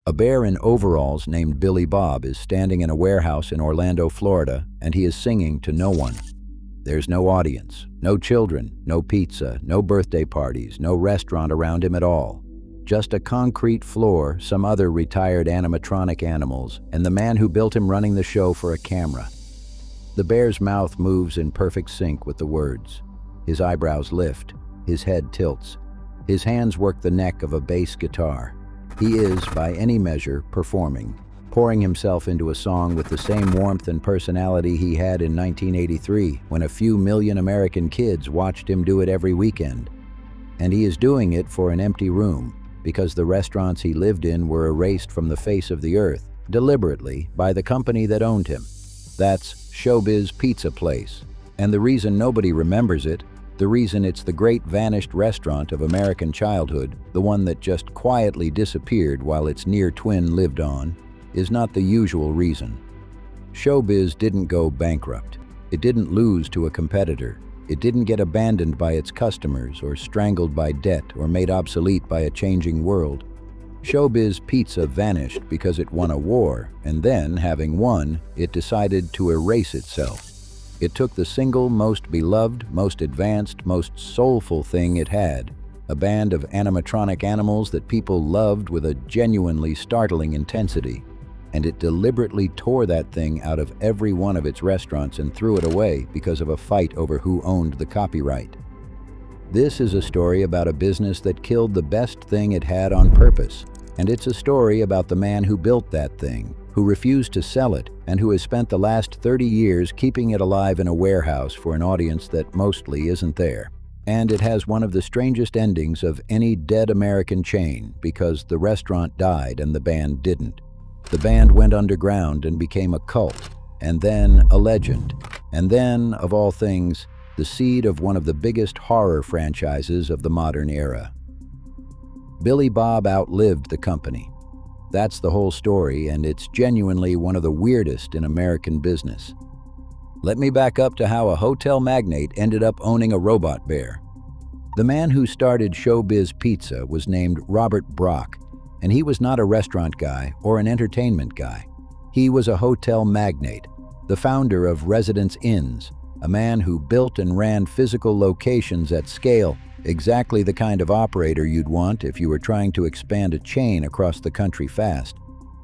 A bear in overalls named Billy Bob is standing in a warehouse in Orlando, Florida, and he is singing to no one. There's no audience, no children, no pizza, no birthday parties, no restaurant around him at all. Just a concrete floor, some other retired animatronic animals, and the man who built him running the show for a camera. The bear's mouth moves in perfect sync with the words. His eyebrows lift, his head tilts. His hands work the neck of a bass guitar. He is, by any measure, performing, pouring himself into a song with the same warmth and personality he had in 1983, when a few million American kids watched him do it every weekend. And he is doing it for an empty room, because the restaurants he lived in were erased from the face of the earth, deliberately, by the company that owned him. That's ShowBiz Pizza Place. And the reason nobody remembers it, the reason it's the great vanished restaurant of American childhood, the one that just quietly disappeared while its near twin lived on, is not the usual reason. ShowBiz didn't go bankrupt. It didn't lose to a competitor. It didn't get abandoned by its customers or strangled by debt or made obsolete by a changing world. ShowBiz Pizza vanished because it won a war, and then, having won, it decided to erase itself. It took the single most beloved, most advanced, most soulful thing it had, a band of animatronic animals that people loved with a genuinely startling intensity, and it deliberately tore that thing out of every one of its restaurants and threw it away because of a fight over who owned the copyright. This is a story about a business that killed the best thing it had on purpose, and it's a story about the man who built that thing, who refused to sell it, and who has spent the last 30 years keeping it alive in a warehouse for an audience that mostly isn't there. And it has one of the strangest endings of any dead American chain, because the restaurant died and the band didn't. The band went underground and became a cult, and then a legend, and then, of all things, the seed of one of the biggest horror franchises of the modern era. Billy Bob outlived the company. That's the whole story, and it's genuinely one of the weirdest in American business. Let me back up to how a hotel magnate ended up owning a robot bear. The man who started ShowBiz Pizza was named Robert Brock, and he was not a restaurant guy or an entertainment guy. He was a hotel magnate, the founder of Residence Inns, a man who built and ran physical locations at scale, exactly the kind of operator you'd want if you were trying to expand a chain across the country fast.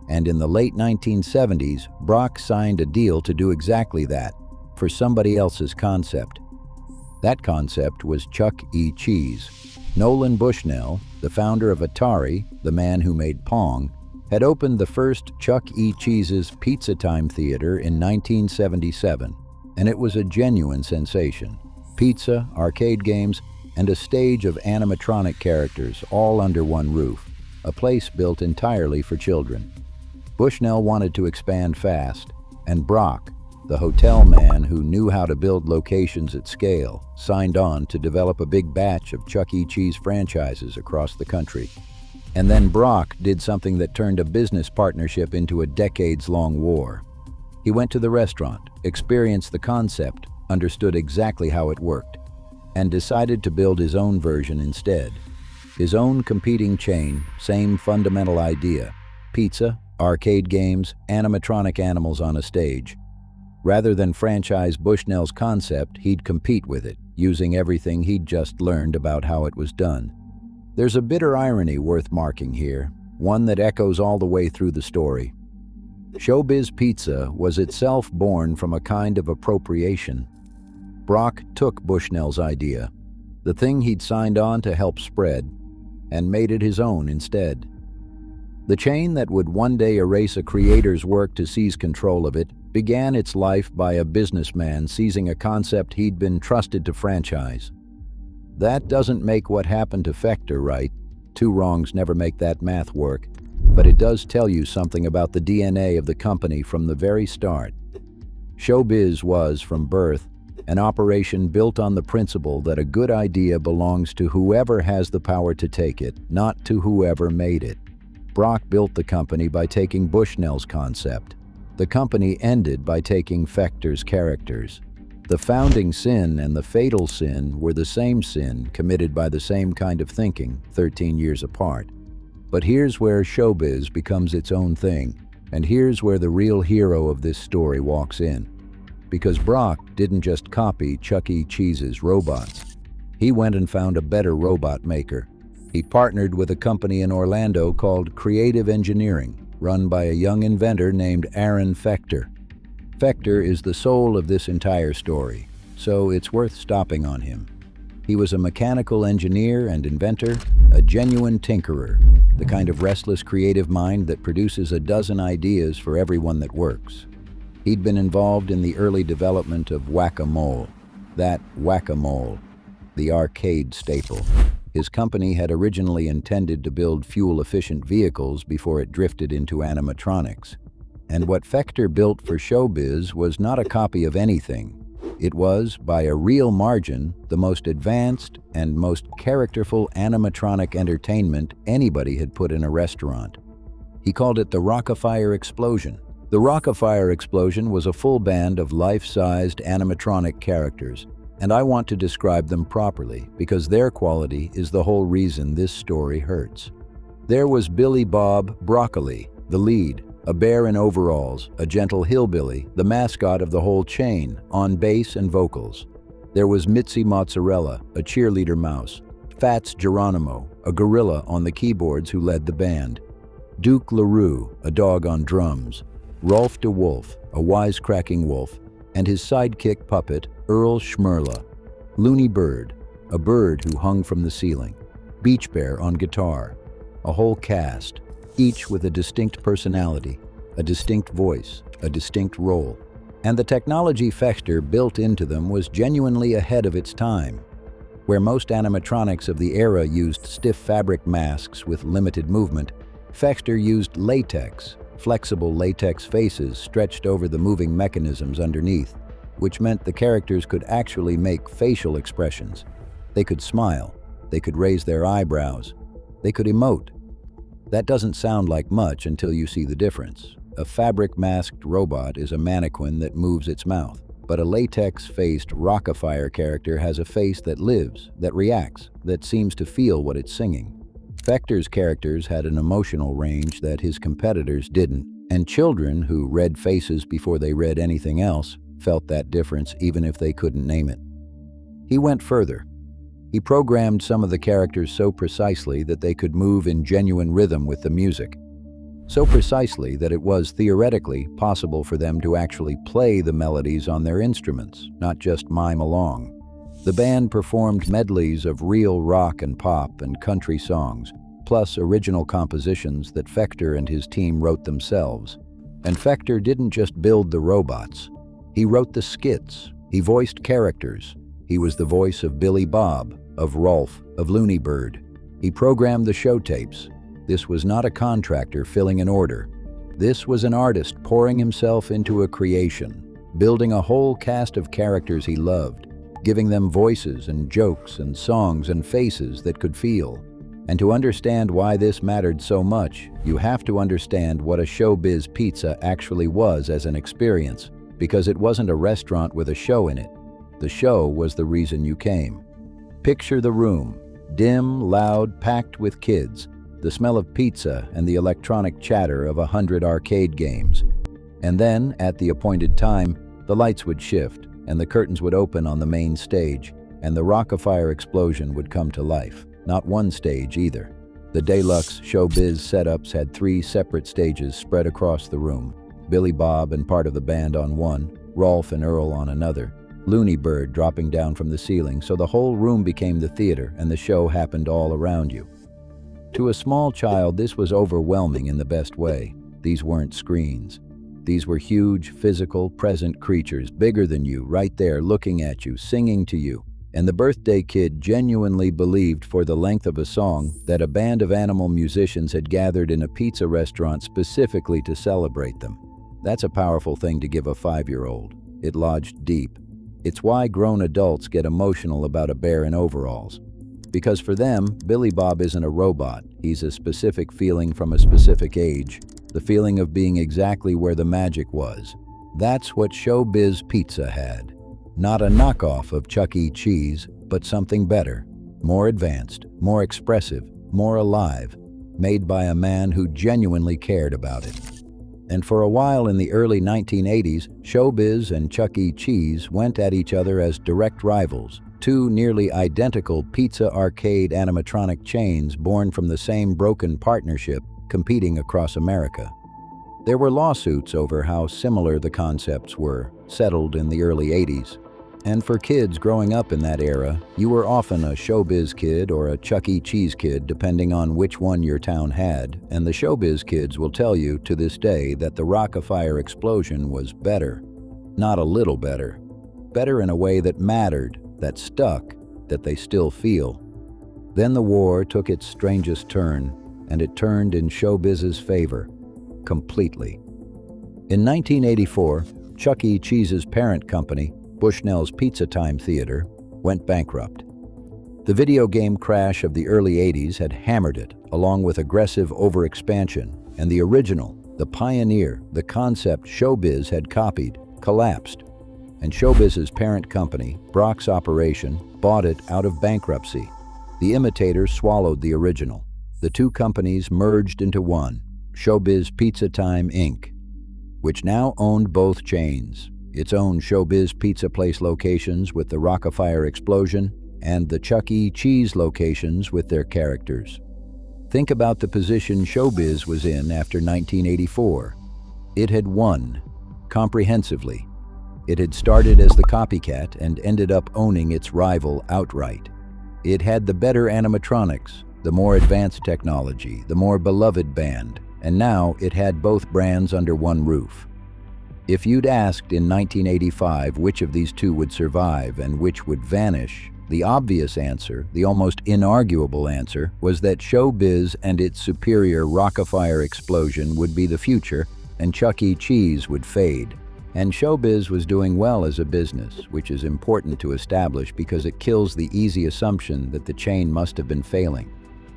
And in the late 1970s, Brock signed a deal to do exactly that, for somebody else's concept. That concept was Chuck E. Cheese. Nolan Bushnell, the founder of Atari, the man who made Pong, had opened the first Chuck E. Cheese's Pizza Time Theater in 1977, and it was a genuine sensation. Pizza, arcade games, and a stage of animatronic characters all under one roof, a place built entirely for children. Bushnell wanted to expand fast, and Brock, the hotel man who knew how to build locations at scale, signed on to develop a big batch of Chuck E. Cheese franchises across the country. And then Brock did something that turned a business partnership into a decades-long war. He went to the restaurant, experienced the concept, understood exactly how it worked, and decided to build his own version instead. His own competing chain, same fundamental idea: pizza, arcade games, animatronic animals on a stage. Rather than franchise Bushnell's concept, he'd compete with it, using everything he'd just learned about how it was done. There's a bitter irony worth marking here, one that echoes all the way through the story. ShowBiz Pizza was itself born from a kind of appropriation. Brock took Bushnell's idea, the thing he'd signed on to help spread, and made it his own instead. The chain that would one day erase a creator's work to seize control of it began its life by a businessman seizing a concept he'd been trusted to franchise. That doesn't make what happened to Fector right. Two wrongs never make that math work, but it does tell you something about the DNA of the company from the very start. ShowBiz was, from birth, an operation built on the principle that a good idea belongs to whoever has the power to take it, not to whoever made it. Brock built the company by taking Bushnell's concept. The company ended by taking Fector's characters. The founding sin and the fatal sin were the same sin committed by the same kind of thinking, 13 years apart. But here's where showbiz becomes its own thing, and here's where the real hero of this story walks in. Because Brock didn't just copy Chuck E. Cheese's robots. He went and found a better robot maker. He partnered with a company in Orlando called Creative Engineering, run by a young inventor named Aaron Fechter. Fechter is the soul of this entire story, so it's worth stopping on him. He was a mechanical engineer and inventor, a genuine tinkerer, the kind of restless creative mind that produces a dozen ideas for everyone that works. He'd been involved in the early development of Whack-A-Mole, the arcade staple. His company had originally intended to build fuel-efficient vehicles before it drifted into animatronics. And what Fechter built for showbiz was not a copy of anything. It was, by a real margin, the most advanced and most characterful animatronic entertainment anybody had put in a restaurant. He called it the Rock-afire Explosion. The Rock-afire Explosion was a full band of life-sized animatronic characters, and I want to describe them properly because their quality is the whole reason this story hurts. There was Billy Bob Broccoli, the lead, a bear in overalls, a gentle hillbilly, the mascot of the whole chain, on bass and vocals. There was Mitzi Mozzarella, a cheerleader mouse, Fats Geronimo, a gorilla on the keyboards who led the band, Duke LaRue, a dog on drums, Rolf de Wolf, a wisecracking wolf, and his sidekick puppet, Earl Schmerla, Looney Bird, a bird who hung from the ceiling, Beach Bear on guitar, a whole cast, each with a distinct personality, a distinct voice, a distinct role. And the technology Fechter built into them was genuinely ahead of its time. Where most animatronics of the era used stiff fabric masks with limited movement, Fechter used latex, flexible latex faces stretched over the moving mechanisms underneath, which meant the characters could actually make facial expressions. They could smile, they could raise their eyebrows, they could emote. That doesn't sound like much until you see the difference. A fabric-masked robot is a mannequin that moves its mouth, but a latex-faced Rock-afire character has a face that lives, that reacts, that seems to feel what it's singing. Fechter's characters had an emotional range that his competitors didn't, and children who read faces before they read anything else felt that difference even if they couldn't name it. He went further. He programmed some of the characters so precisely that they could move in genuine rhythm with the music. So precisely that it was theoretically possible for them to actually play the melodies on their instruments, not just mime along. The band performed medleys of real rock and pop and country songs, plus original compositions that Fechter and his team wrote themselves. And Fechter didn't just build the robots. He wrote the skits. He voiced characters. He was the voice of Billy Bob, of Rolf, of Looney Bird. He programmed the show tapes. This was not a contractor filling an order. This was an artist pouring himself into a creation, building a whole cast of characters he loved, giving them voices and jokes and songs and faces that could feel. And to understand why this mattered so much, you have to understand what a ShowBiz Pizza actually was as an experience, because it wasn't a restaurant with a show in it. The show was the reason you came. Picture the room, dim, loud, packed with kids, the smell of pizza and the electronic chatter of 100 arcade games. And then, at the appointed time, the lights would shift, and the curtains would open on the main stage, and the Rock-afire Explosion would come to life. Not one stage either. The deluxe showbiz setups had 3 separate stages spread across the room. Billy Bob and part of the band on one, Rolf and Earl on another, Looney Bird dropping down from the ceiling, so the whole room became the theater and the show happened all around you. To a small child, this was overwhelming in the best way. These weren't screens. These were huge, physical, present creatures, bigger than you, right there, looking at you, singing to you. And the birthday kid genuinely believed for the length of a song that a band of animal musicians had gathered in a pizza restaurant specifically to celebrate them. That's a powerful thing to give a 5-year-old. It lodged deep. It's why grown adults get emotional about a bear in overalls. Because for them, Billy Bob isn't a robot. He's a specific feeling from a specific age, the feeling of being exactly where the magic was. That's what ShowBiz Pizza had. Not a knockoff of Chuck E. Cheese, but something better, more advanced, more expressive, more alive. made by a man who genuinely cared about it. And for a while in the early 1980s, ShowBiz and Chuck E. Cheese went at each other as direct rivals, two nearly identical pizza arcade animatronic chains born from the same broken partnership competing across America. There were lawsuits over how similar the concepts were, settled in the early 80s. And for kids growing up in that era, you were often a ShowBiz kid or a Chuck E. Cheese kid depending on which one your town had, and the ShowBiz kids will tell you to this day that the Rock-afire Explosion was better. Not a little better. Better in a way that mattered, that stuck, that they still feel. Then the war took its strangest turn, and it turned in ShowBiz's favor. Completely. In 1984, Chuck E. Cheese's parent company, Bushnell's Pizza Time Theater, went bankrupt. The video game crash of the early 80s had hammered it, along with aggressive overexpansion, and the original, the pioneer, the concept ShowBiz had copied, collapsed. And ShowBiz's parent company, Brock's Operation, bought it out of bankruptcy. The imitator swallowed the original. The two companies merged into one, ShowBiz Pizza Time, Inc., which now owned both chains. Its own ShowBiz Pizza Place locations with the Rock-afire Explosion and the Chuck E. Cheese locations with their characters. Think about the position ShowBiz was in after 1984. It had won, comprehensively. It had started as the copycat and ended up owning its rival outright. It had the better animatronics, the more advanced technology, the more beloved band, and now it had both brands under one roof. If you'd asked in 1985 which of these two would survive and which would vanish, the obvious answer, the almost inarguable answer, was that ShowBiz and its superior Rock-afire Explosion would be the future and Chuck E. Cheese would fade. And ShowBiz was doing well as a business, which is important to establish because it kills the easy assumption that the chain must have been failing.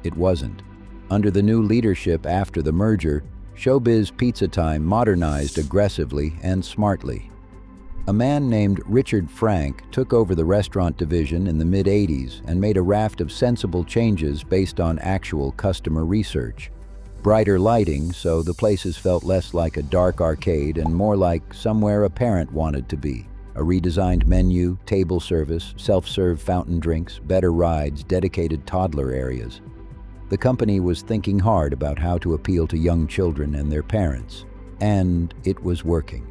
It wasn't. Under the new leadership after the merger, ShowBiz Pizza Time modernized aggressively and smartly. A man named Richard Frank took over the restaurant division in the mid-80s and made a raft of sensible changes based on actual customer research. Brighter lighting, so the places felt less like a dark arcade and more like somewhere a parent wanted to be. A redesigned menu, table service, self-serve fountain drinks, better rides, dedicated toddler areas. The company was thinking hard about how to appeal to young children and their parents, and it was working.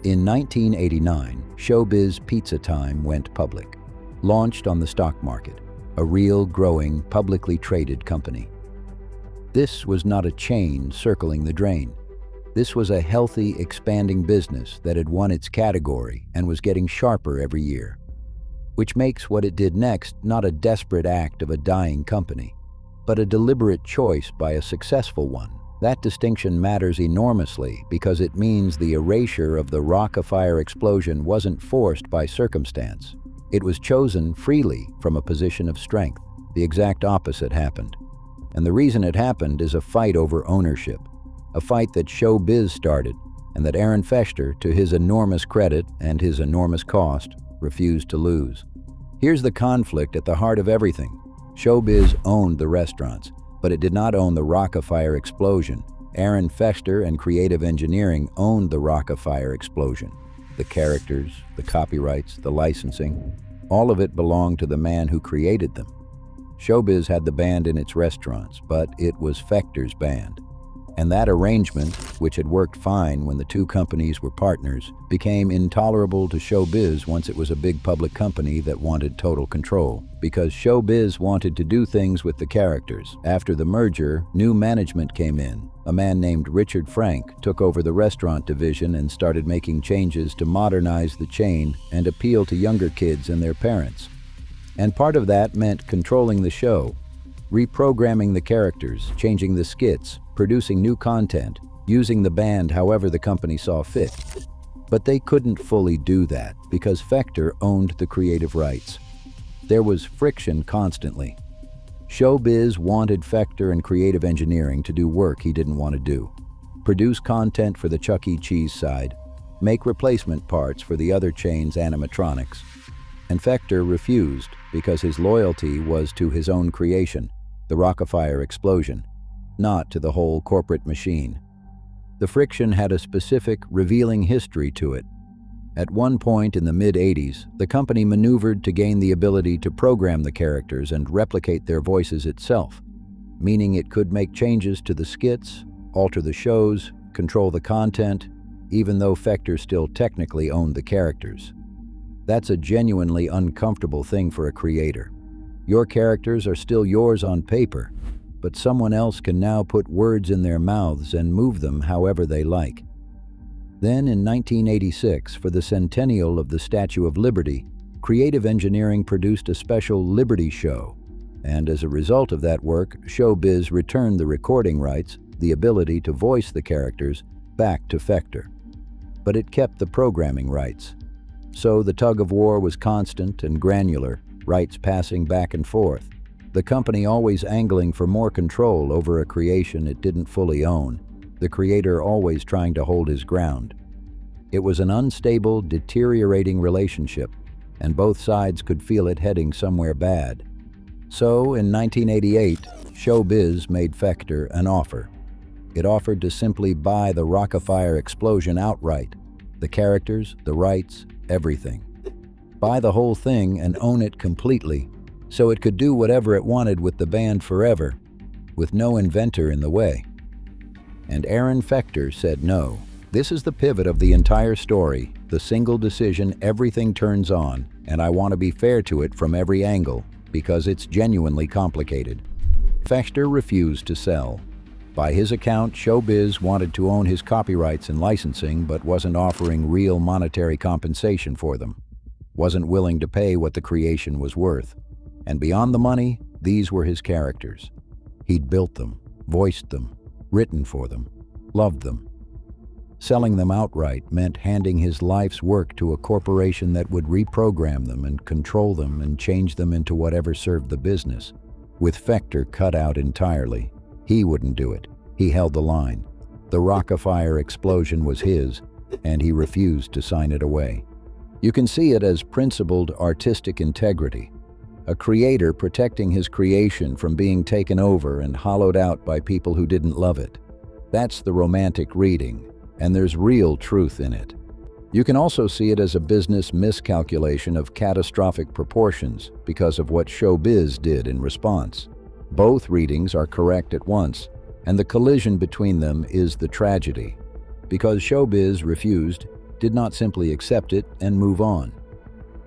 In 1989, ShowBiz Pizza Time went public, launched on the stock market, a real, growing, publicly traded company. This was not a chain circling the drain. This was a healthy, expanding business that had won its category and was getting sharper every year, which makes what it did next not a desperate act of a dying company, but a deliberate choice by a successful one. That distinction matters enormously because it means the erasure of the Rock-afire Explosion wasn't forced by circumstance. It was chosen freely from a position of strength. The exact opposite happened. And the reason it happened is a fight over ownership, a fight that ShowBiz started and that Aaron Fechter, to his enormous credit and his enormous cost, refused to lose. Here's the conflict at the heart of everything. ShowBiz owned the restaurants, but it did not own the Rock-afire Explosion. Aaron Fechter and creative engineering owned the Rock-afire Explosion. The characters, the copyrights, the licensing, all of it belonged to the man who created them. ShowBiz had the band in its restaurants, but it was Fechter's band. And that arrangement, which had worked fine when the two companies were partners, became intolerable to ShowBiz once it was a big public company that wanted total control. Because ShowBiz wanted to do things with the characters. After the merger, new management came in. A man named Richard Frank took over the restaurant division and started making changes to modernize the chain and appeal to younger kids and their parents. And part of that meant controlling the show, reprogramming the characters, changing the skits, producing new content, using the band however the company saw fit. But they couldn't fully do that because Fechter owned the creative rights. There was friction constantly. ShowBiz wanted Fechter and creative engineering to do work he didn't want to do. Produce content for the Chuck E. Cheese side, make replacement parts for the other chain's animatronics. And Fechter refused because his loyalty was to his own creation, the Rock-afire Explosion. not to the whole corporate machine. The friction had a specific, revealing history to it. At one point in the mid-80s, the company maneuvered to gain the ability to program the characters and replicate their voices itself, meaning it could make changes to the skits, alter the shows, control the content, even though Fector still technically owned the characters. That's a genuinely uncomfortable thing for a creator. Your characters are still yours on paper, but someone else can now put words in their mouths and move them however they like. Then in 1986, for the centennial of the Statue of Liberty, Creative Engineering produced a special Liberty show, and as a result of that work, ShowBiz returned the recording rights, the ability to voice the characters, back to Fector. But it kept the programming rights. So the tug-of-war was constant and granular, rights passing back and forth, the company always angling for more control over a creation it didn't fully own, the creator always trying to hold his ground. It was an unstable, deteriorating relationship, and both sides could feel it heading somewhere bad. So, in 1988, ShowBiz made Fector an offer. It offered to simply buy the Rock-afire Explosion outright, the characters, the rights, everything. Buy the whole thing and own it completely, so it could do whatever it wanted with the band forever, with no inventor in the way. And Aaron Fector said no. This is the pivot of the entire story, the single decision everything turns on, and I want to be fair to it from every angle, because it's genuinely complicated. Fector refused to sell. By his account, ShowBiz wanted to own his copyrights and licensing, but wasn't offering real monetary compensation for them. Wasn't willing to pay what the creation was worth. And beyond the money, these were his characters. He'd built them, voiced them, written for them, loved them. Selling them outright meant handing his life's work to a corporation that would reprogram them and control them and change them into whatever served the business. With Fector cut out entirely, he wouldn't do it. He held the line. The Rock-afire Explosion was his, and he refused to sign it away. You can see it as principled artistic integrity. A creator protecting his creation from being taken over and hollowed out by people who didn't love it. That's the romantic reading, and there's real truth in it. You can also see it as a business miscalculation of catastrophic proportions because of what ShowBiz did in response. Both readings are correct at once, and the collision between them is the tragedy. Because ShowBiz refused, did not simply accept it and move on.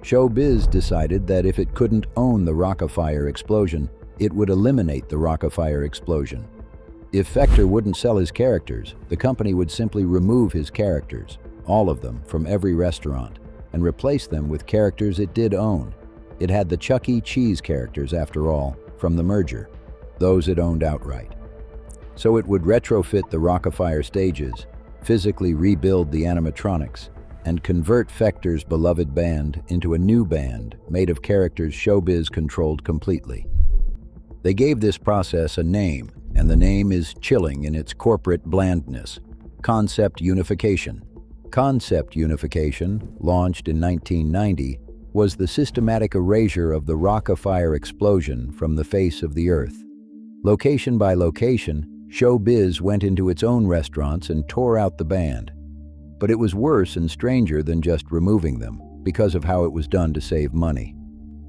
ShowBiz decided that if it couldn't own the Rock-afire Explosion, it would eliminate the Rock-afire Explosion. If Fector wouldn't sell his characters, the company would simply remove his characters, all of them, from every restaurant, and replace them with characters it did own. It had the Chuck E. Cheese characters, after all, from the merger, those it owned outright. So it would retrofit the Rock-afire stages, physically rebuild the animatronics, and convert Fector's beloved band into a new band made of characters ShowBiz controlled completely. They gave this process a name, and the name is chilling in its corporate blandness: Concept Unification. Concept Unification, launched in 1990, was the systematic erasure of the Rock-afire Explosion from the face of the earth. Location by location, ShowBiz went into its own restaurants and tore out the band. But it was worse and stranger than just removing them, because of how it was done to save money.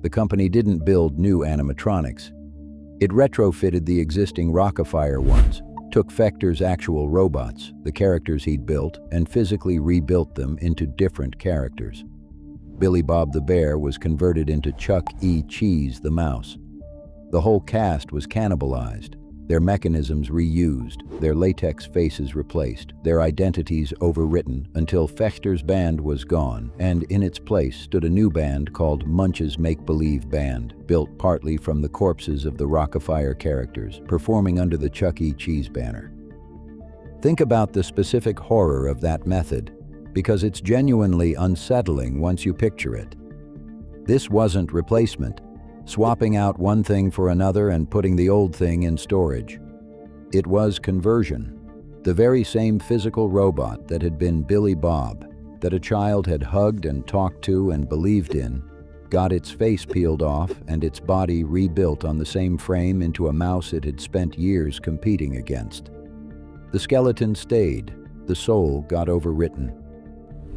The company didn't build new animatronics. It retrofitted the existing Rock-afire ones, took Fector's actual robots, the characters he'd built, and physically rebuilt them into different characters. Billy Bob the Bear was converted into Chuck E. Cheese the Mouse. The whole cast was cannibalized, their mechanisms reused, their latex faces replaced, their identities overwritten until Fector's band was gone, and in its place stood a new band called Munch's Make-Believe Band, built partly from the corpses of the Rock-afire characters, performing under the Chuck E. Cheese banner. Think about the specific horror of that method, because it's genuinely unsettling once you picture it. This wasn't replacement, swapping out one thing for another and putting the old thing in storage. It was conversion. The very same physical robot that had been Billy Bob, that a child had hugged and talked to and believed in, got its face peeled off and its body rebuilt on the same frame into a mouse it had spent years competing against. The skeleton stayed, the soul got overwritten.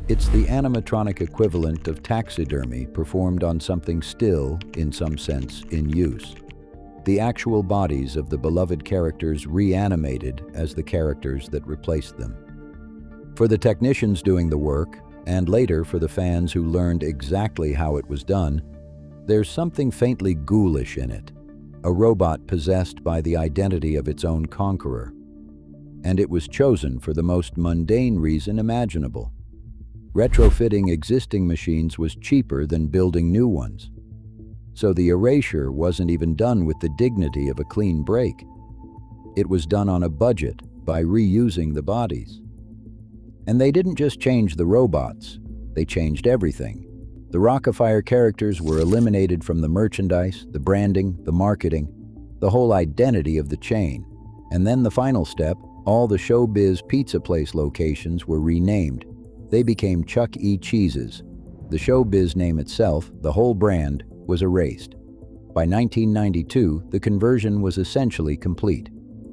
It's the animatronic equivalent of taxidermy performed on something still, in some sense, in use. The actual bodies of the beloved characters reanimated as the characters that replaced them. For the technicians doing the work, and later for the fans who learned exactly how it was done, there's something faintly ghoulish in it, a robot possessed by the identity of its own conqueror. And it was chosen for the most mundane reason imaginable. Retrofitting existing machines was cheaper than building new ones. So the erasure wasn't even done with the dignity of a clean break. It was done on a budget by reusing the bodies. And they didn't just change the robots, they changed everything. The Rock-afire characters were eliminated from the merchandise, the branding, the marketing, the whole identity of the chain. And then the final step, all the ShowBiz Pizza Place locations were renamed. They became Chuck E. Cheese's. The ShowBiz name itself, the whole brand, was erased. By 1992, the conversion was essentially complete.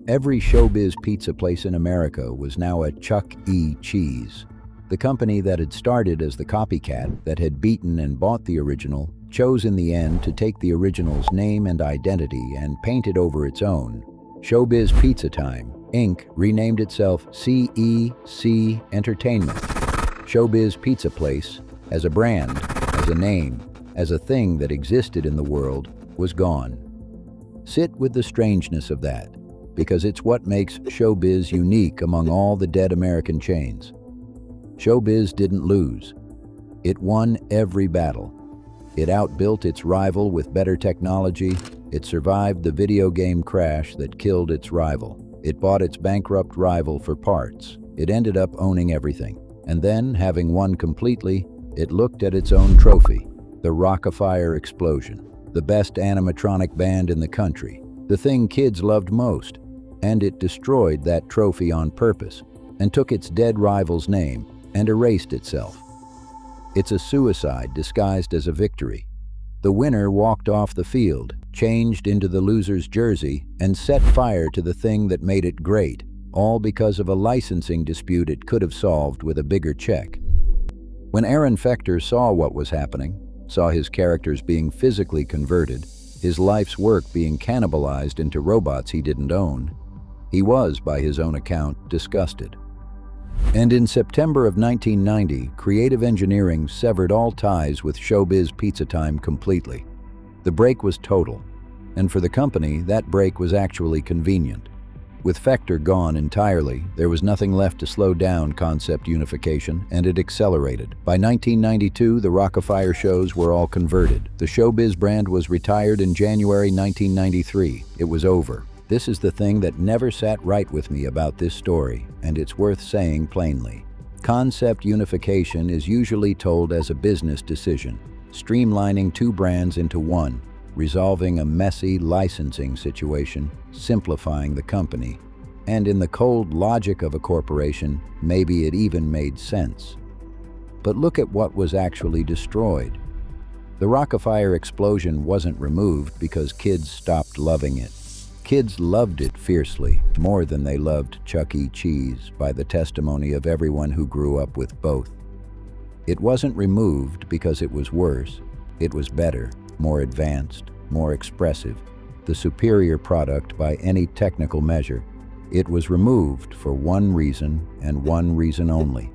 Every ShowBiz pizza place in America was now a Chuck E. Cheese. The company that had started as the copycat, that had beaten and bought the original, chose in the end to take the original's name and identity and paint it over its own. ShowBiz Pizza Time, Inc. renamed itself CEC Entertainment. ShowBiz Pizza Place, as a brand, as a name, as a thing that existed in the world, was gone. Sit with the strangeness of that, because it's what makes ShowBiz unique among all the dead American chains. ShowBiz didn't lose. It won every battle. It outbuilt its rival with better technology. It survived the video game crash that killed its rival. It bought its bankrupt rival for parts. It ended up owning everything. And then, having won completely, it looked at its own trophy, the Rock-afire Explosion, the best animatronic band in the country, the thing kids loved most. And it destroyed that trophy on purpose and took its dead rival's name and erased itself. It's a suicide disguised as a victory. The winner walked off the field, changed into the loser's jersey, and set fire to the thing that made it great, all because of a licensing dispute it could have solved with a bigger check. When Aaron Fechter saw what was happening, saw his characters being physically converted, his life's work being cannibalized into robots he didn't own, he was, by his own account, disgusted. And in September of 1990, creative engineering severed all ties with ShowBiz Pizza Time completely. The break was total, and for the company, that break was actually convenient. With Fechter gone entirely, there was nothing left to slow down concept unification, and it accelerated. By 1992, the Rock-afire shows were all converted. The ShowBiz brand was retired in January 1993. It was over. This is the thing that never sat right with me about this story, and it's worth saying plainly. Concept unification is usually told as a business decision, streamlining two brands into one, resolving a messy licensing situation, simplifying the company, and in the cold logic of a corporation, maybe it even made sense. But look at what was actually destroyed. The Rock-afire Explosion wasn't removed because kids stopped loving it. Kids loved it fiercely, more than they loved Chuck E. Cheese, by the testimony of everyone who grew up with both. It wasn't removed because it was worse. It was better, more advanced, more expressive, the superior product by any technical measure. It was removed for one reason and one reason only,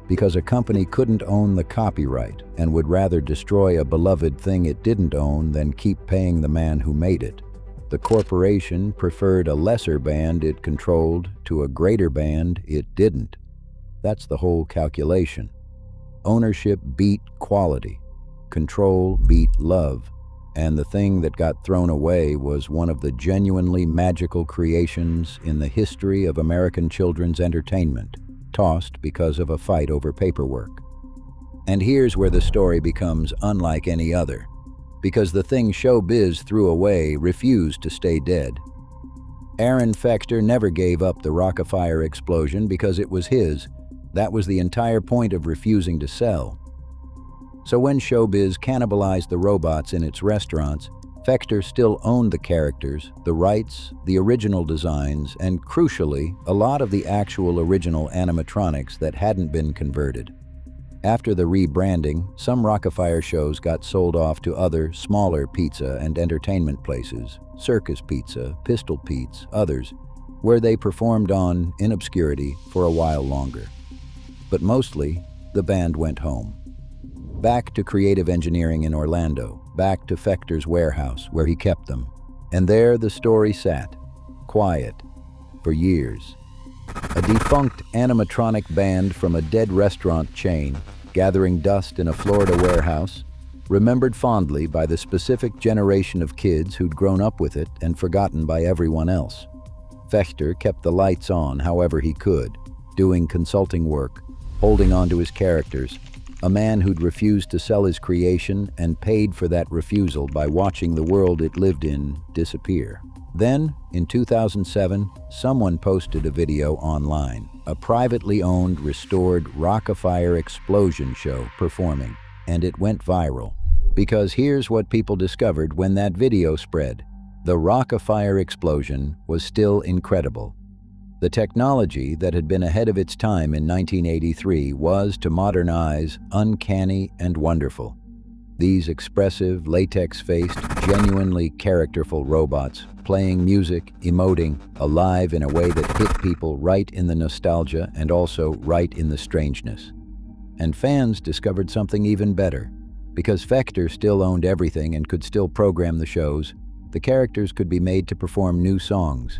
because a company couldn't own the copyright and would rather destroy a beloved thing it didn't own than keep paying the man who made it. The corporation preferred a lesser band it controlled to a greater band it didn't. That's the whole calculation. Ownership beat quality. Control beat love. And the thing that got thrown away was one of the genuinely magical creations in the history of American children's entertainment, tossed because of a fight over paperwork. And here's where the story becomes unlike any other, because the thing ShowBiz threw away refused to stay dead. Aaron Fechter never gave up the Rock-afire Explosion because it was his. That was the entire point of refusing to sell. So when ShowBiz cannibalized the robots in its restaurants, Fechter still owned the characters, the rights, the original designs, and crucially, a lot of the actual original animatronics that hadn't been converted. After the rebranding, some Rock-afire shows got sold off to other, smaller pizza and entertainment places, Circus Pizza, Pistol Pete's, others, where they performed on, in obscurity, for a while longer. But mostly, the band went home. Back to creative engineering in Orlando, back to Fechter's warehouse where he kept them. And there the story sat, quiet, for years. A defunct animatronic band from a dead restaurant chain, gathering dust in a Florida warehouse, remembered fondly by the specific generation of kids who'd grown up with it and forgotten by everyone else. Fechter kept the lights on however he could, doing consulting work, holding on to his characters, a man who'd refused to sell his creation and paid for that refusal by watching the world it lived in disappear. Then, in 2007, someone posted a video online, a privately owned, restored Rock-afire Explosion show performing, and it went viral. Because here's what people discovered when that video spread. The Rock-afire Explosion was still incredible. The technology that had been ahead of its time in 1983 was, to modernize, uncanny and wonderful. These expressive, latex-faced, genuinely characterful robots, playing music, emoting, alive in a way that hit people right in the nostalgia and also right in the strangeness. And fans discovered something even better. Because Fechter still owned everything and could still program the shows, the characters could be made to perform new songs.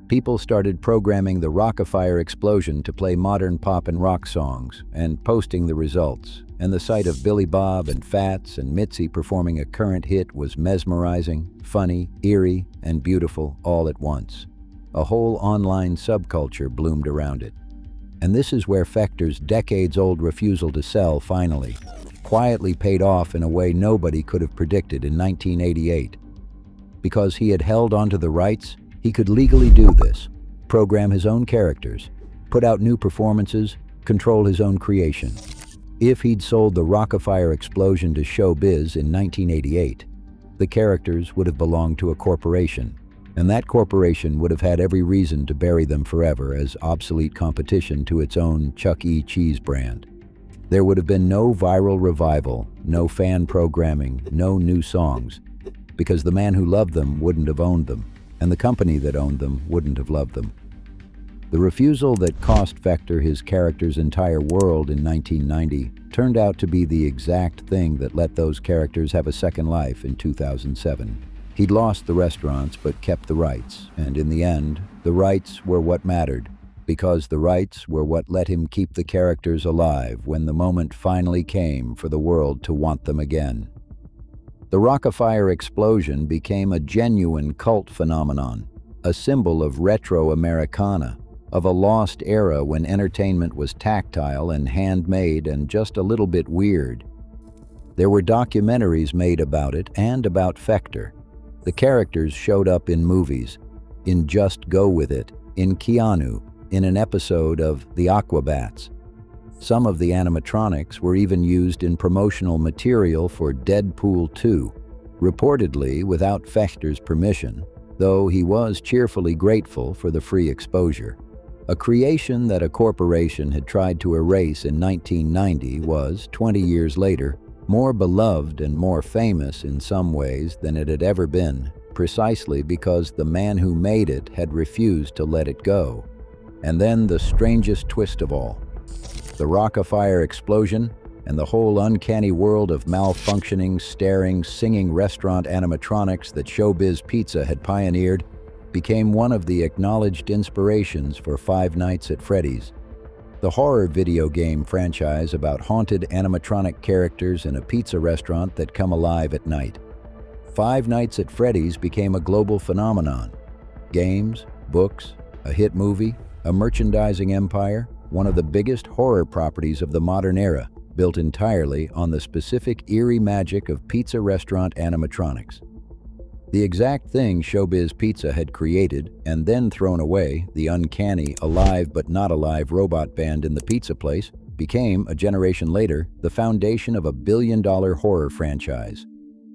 People started programming the Rock-afire Explosion to play modern pop and rock songs, and posting the results. And the sight of Billy Bob and Fats and Mitzi performing a current hit was mesmerizing, funny, eerie, and beautiful all at once. A whole online subculture bloomed around it. And this is where Fechter's decades-old refusal to sell finally, quietly paid off in a way nobody could have predicted in 1988. Because he had held onto the rights, he could legally do this, program his own characters, put out new performances, control his own creation. If he'd sold the Rock-afire Explosion to ShowBiz in 1988, the characters would have belonged to a corporation, and that corporation would have had every reason to bury them forever as obsolete competition to its own Chuck E. Cheese brand. There would have been no viral revival, no fan programming, no new songs, because the man who loved them wouldn't have owned them, and the company that owned them wouldn't have loved them. The refusal that cost Fechter his character's entire world in 1990 turned out to be the exact thing that let those characters have a second life in 2007. He'd lost the restaurants but kept the rights, and in the end, the rights were what mattered, because the rights were what let him keep the characters alive when the moment finally came for the world to want them again. The Rock-afire Explosion became a genuine cult phenomenon, a symbol of retro Americana, of a lost era when entertainment was tactile and handmade and just a little bit weird. There were documentaries made about it and about Fechter. The characters showed up in movies, in Just Go With It, in Keanu, in an episode of The Aquabats. Some of the animatronics were even used in promotional material for Deadpool 2, reportedly without Fechter's permission, though he was cheerfully grateful for the free exposure. A creation that a corporation had tried to erase in 1990 was, 20 years later, more beloved and more famous in some ways than it had ever been, precisely because the man who made it had refused to let it go. And then the strangest twist of all. The Rock-afire Explosion and the whole uncanny world of malfunctioning, staring, singing restaurant animatronics that ShowBiz Pizza had pioneered became one of the acknowledged inspirations for Five Nights at Freddy's, the horror video game franchise about haunted animatronic characters in a pizza restaurant that come alive at night. Five Nights at Freddy's became a global phenomenon. Games, books, a hit movie, a merchandising empire, one of the biggest horror properties of the modern era, built entirely on the specific eerie magic of pizza restaurant animatronics. The exact thing ShowBiz Pizza had created and then thrown away, the uncanny, alive but not alive robot band in the pizza place, became, a generation later, the foundation of a billion-dollar horror franchise.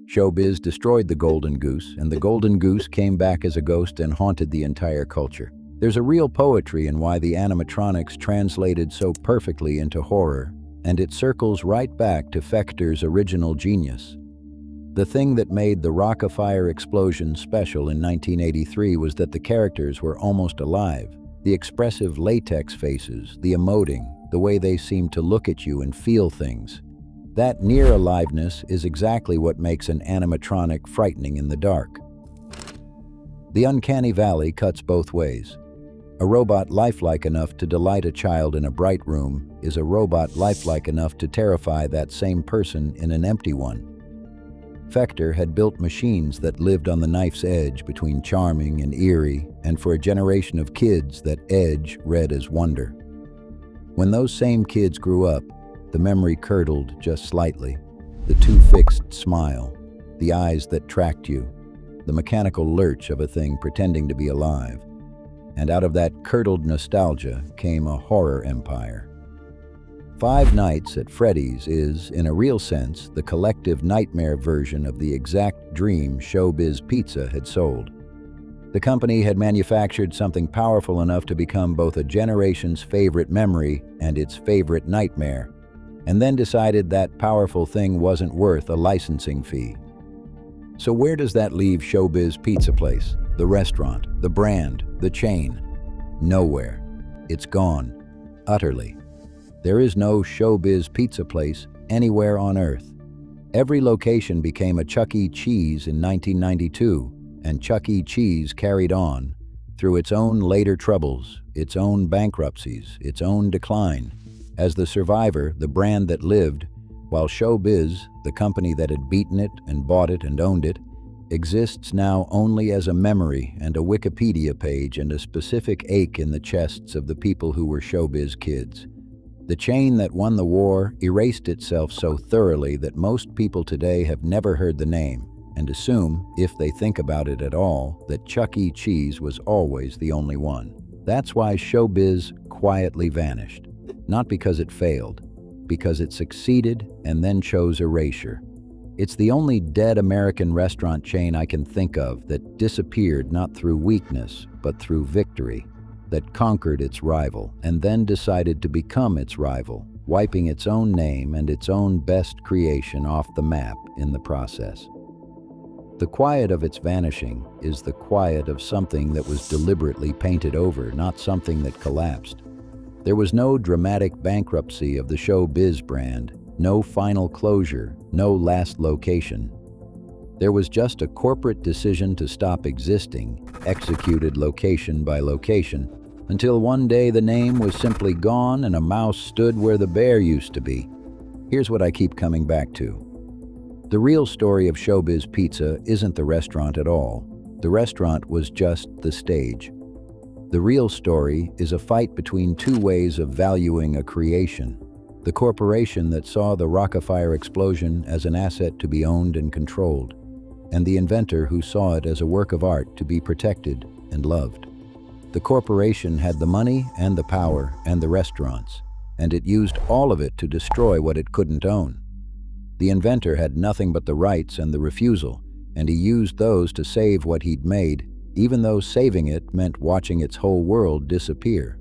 ShowBiz destroyed the Golden Goose, and the Golden Goose came back as a ghost and haunted the entire culture. There's a real poetry in why the animatronics translated so perfectly into horror, and it circles right back to Fechter's original genius. The thing that made the Rock-afire Explosion special in 1983 was that the characters were almost alive. The expressive latex faces, the emoting, the way they seemed to look at you and feel things. That near aliveness is exactly what makes an animatronic frightening in the dark. The uncanny valley cuts both ways. A robot lifelike enough to delight a child in a bright room is a robot lifelike enough to terrify that same person in an empty one. Fechter had built machines that lived on the knife's edge between charming and eerie, and for a generation of kids that edge read as wonder. When those same kids grew up, the memory curdled just slightly, the too-fixed smile, the eyes that tracked you, the mechanical lurch of a thing pretending to be alive. And out of that curdled nostalgia came a horror empire. Five Nights at Freddy's is, in a real sense, the collective nightmare version of the exact dream ShowBiz Pizza had sold. The company had manufactured something powerful enough to become both a generation's favorite memory and its favorite nightmare, and then decided that powerful thing wasn't worth a licensing fee. So where does that leave ShowBiz Pizza Place, the restaurant, the brand, the chain? Nowhere. It's gone. Utterly. There is no ShowBiz Pizza Place anywhere on Earth. Every location became a Chuck E. Cheese in 1992, and Chuck E. Cheese carried on, through its own later troubles, its own bankruptcies, its own decline, as the survivor, the brand that lived, while ShowBiz, the company that had beaten it and bought it and owned it, exists now only as a memory and a Wikipedia page and a specific ache in the chests of the people who were ShowBiz kids. The chain that won the war erased itself so thoroughly that most people today have never heard the name and assume, if they think about it at all, that Chuck E. Cheese was always the only one. That's why ShowBiz quietly vanished. Not because it failed, because it succeeded and then chose erasure. It's the only dead American restaurant chain I can think of that disappeared not through weakness, but through victory, that conquered its rival and then decided to become its rival, wiping its own name and its own best creation off the map in the process. The quiet of its vanishing is the quiet of something that was deliberately painted over, not something that collapsed. There was no dramatic bankruptcy of the ShowBiz brand, no final closure, no last location. There was just a corporate decision to stop existing, executed location by location, until one day the name was simply gone and a mouse stood where the bear used to be. Here's what I keep coming back to. The real story of ShowBiz Pizza isn't the restaurant at all. The restaurant was just the stage. The real story is a fight between two ways of valuing a creation. The corporation that saw the Rock-afire Explosion as an asset to be owned and controlled, and the inventor who saw it as a work of art to be protected and loved. The corporation had the money and the power and the restaurants, and it used all of it to destroy what it couldn't own. The inventor had nothing but the rights and the refusal, and he used those to save what he'd made, even though saving it meant watching its whole world disappear.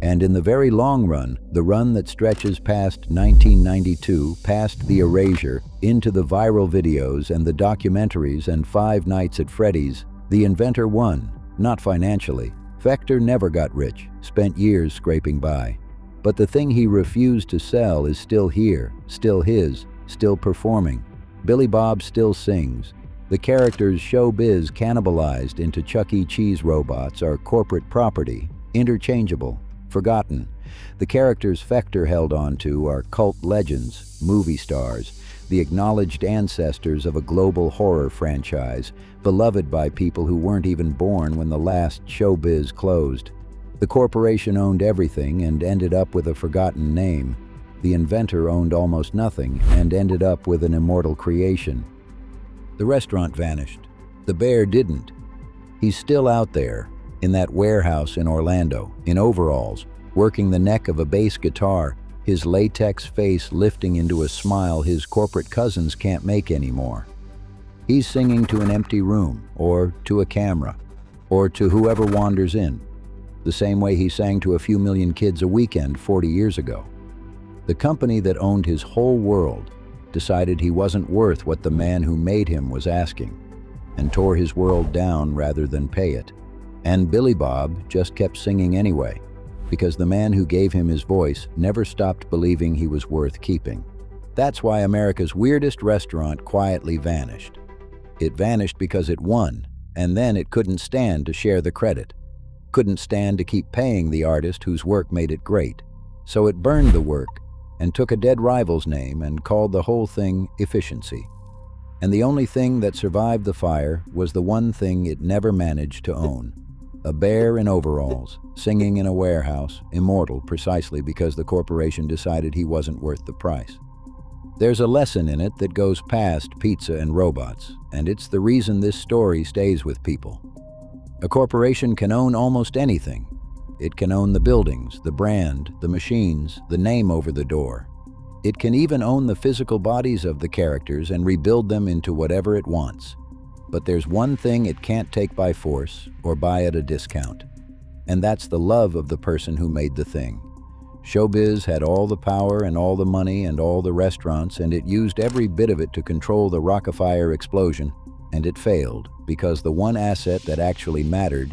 And in the very long run, the run that stretches past 1992, past the erasure, into the viral videos and the documentaries and Five Nights at Freddy's, the inventor won. Not financially. Fechter never got rich, spent years scraping by. But the thing he refused to sell is still here, still his, still performing. Billy Bob still sings. The characters ShowBiz cannibalized into Chuck E. Cheese robots are corporate property, interchangeable, forgotten. The characters Fechter held on to are cult legends, movie stars, the acknowledged ancestors of a global horror franchise, beloved by people who weren't even born when the last ShowBiz closed. The corporation owned everything and ended up with a forgotten name. The inventor owned almost nothing and ended up with an immortal creation. The restaurant vanished. The bear didn't. He's still out there, in that warehouse in Orlando, in overalls, working the neck of a bass guitar, his latex face lifting into a smile his corporate cousins can't make anymore. He's singing to an empty room, or to a camera, or to whoever wanders in, the same way he sang to a few million kids a weekend 40 years ago. The company that owned his whole world decided he wasn't worth what the man who made him was asking, and tore his world down rather than pay it. And Billy Bob just kept singing anyway, because the man who gave him his voice never stopped believing he was worth keeping. That's why America's weirdest restaurant quietly vanished. It vanished because it won, and then it couldn't stand to share the credit. Couldn't stand to keep paying the artist whose work made it great. So it burned the work and took a dead rival's name and called the whole thing efficiency. And the only thing that survived the fire was the one thing it never managed to own. A bear in overalls, singing in a warehouse, immortal precisely because the corporation decided he wasn't worth the price. There's a lesson in it that goes past pizza and robots, and it's the reason this story stays with people. A corporation can own almost anything. It can own the buildings, the brand, the machines, the name over the door. It can even own the physical bodies of the characters and rebuild them into whatever it wants. But there's one thing it can't take by force or buy at a discount, and that's the love of the person who made the thing. ShowBiz had all the power and all the money and all the restaurants, and it used every bit of it to control the Rock-afire Explosion, and it failed because the one asset that actually mattered,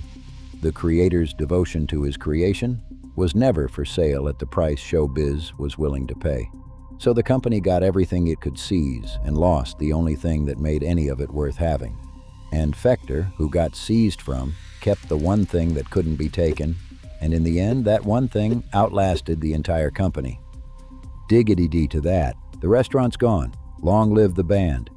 the creator's devotion to his creation, was never for sale at the price ShowBiz was willing to pay. So the company got everything it could seize and lost the only thing that made any of it worth having. And Fector, who got seized from, kept the one thing that couldn't be taken, and in the end, that one thing outlasted the entire company. Diggity-dee to that. The restaurant's gone. Long live the band.